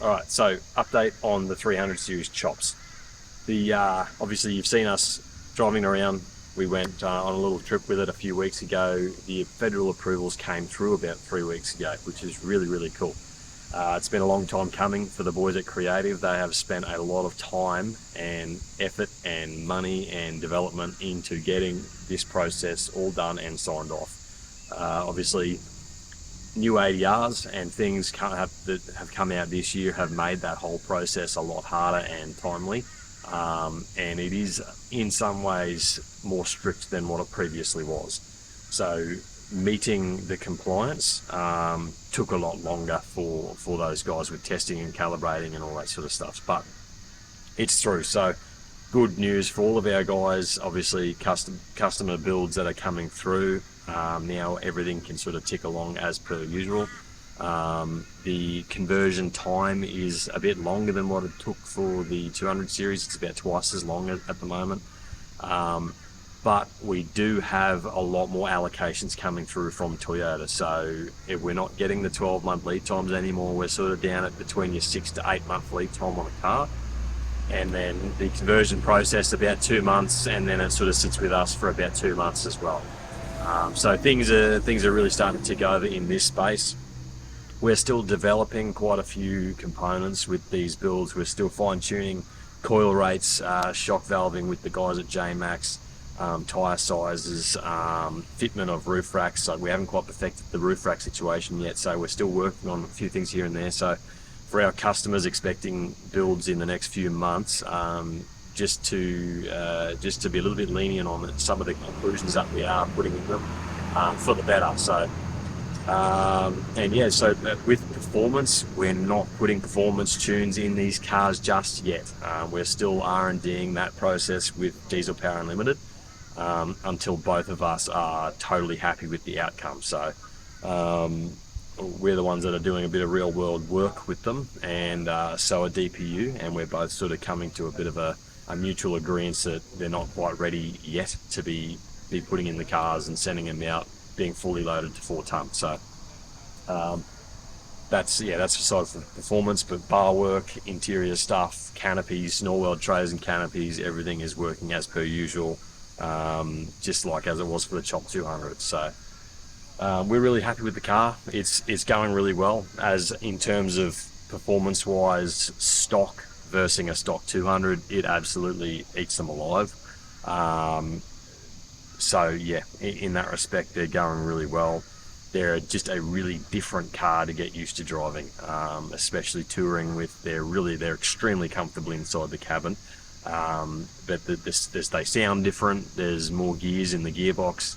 All right, so update on the 300 series chops. The obviously you've seen us driving around. We went on a little trip with it a few weeks ago. The federal approvals came through about 3 weeks ago, which is really, really cool. It's been a long time coming for the boys at Creative. They have spent a lot of time and effort and money and development into getting this process all done and signed off. Obviously, new ADRs and things that have come out this year have made that whole process a lot harder and timely. And it is in some ways more strict than what it previously was. So meeting the compliance took a lot longer for those guys with testing and calibrating and all that sort of stuff. But it's through. So good news for all of our guys. Obviously, customer builds that are coming through. Now everything can sort of tick along as per usual. The conversion time is a bit longer than what it took for the 200 series. It's about twice as long at the moment. But we do have a lot more allocations coming through from Toyota. So if we're not getting the 12-month lead times anymore, we're sort of down at between your 6 to 8 month lead time on a car. And then the conversion process about 2 months, and then it sort of sits with us for about 2 months as well. So things are really starting to tick over in this space. We're still developing quite a few components with these builds. We're still fine-tuning coil rates, shock valving with the guys at J-Max, tyre sizes, fitment of roof racks. So we haven't quite perfected the roof rack situation yet, so we're still working on a few things here and there. So for our customers expecting builds in the next few months, just to be a little bit lenient on some of the conclusions that we are putting in them for the better. So and yeah, so with performance, we're not putting performance tunes in these cars just yet. We're still R&Ding that process with Diesel Power Unlimited until both of us are totally happy with the outcome. So we're the ones that are doing a bit of real world work with them, and so are DPU, and we're both sort of coming to a bit of a mutual agreement that they're not quite ready yet to be putting in the cars and sending them out being fully loaded to 4 ton. So that's aside from performance, but bar work, interior stuff, canopies, Norweld trays and canopies, everything is working as per usual, just like as it was for the Chop 200. So we're really happy with the car. It's going really well, as in terms of performance wise, stock versus a stock 200, it absolutely eats them alive. So yeah, in that respect, they're going really well. They're just a really different car to get used to driving, especially touring with. They're extremely comfortable inside the cabin, but they sound different. There's more gears in the gearbox,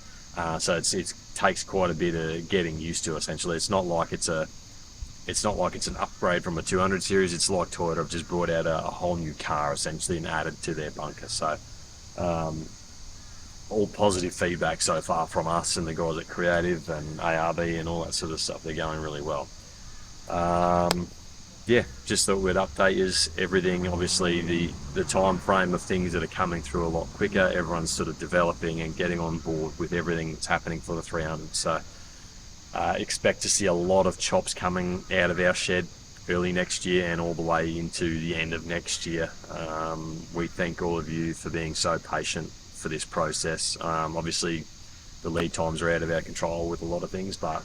so it takes quite a bit of getting used to. Essentially, it's not like it's an upgrade from a 200 series. It's like Toyota have just brought out a whole new car essentially and added to their bunker. So all positive feedback so far from us and the guys at Creative and ARB and all that sort of stuff. They're going really well. Yeah, just thought we'd update you. Everything, obviously the time frame of things that are coming through a lot quicker. Everyone's sort of developing and getting on board with everything that's happening for the 300. So expect to see a lot of chops coming out of our shed early next year and all the way into the end of next year. We thank all of you for being so patient for this process. Obviously the lead times are out of our control with a lot of things, but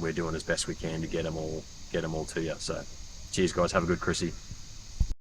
we're doing as best we can to get them all to you. So cheers guys, have a good Chrissy.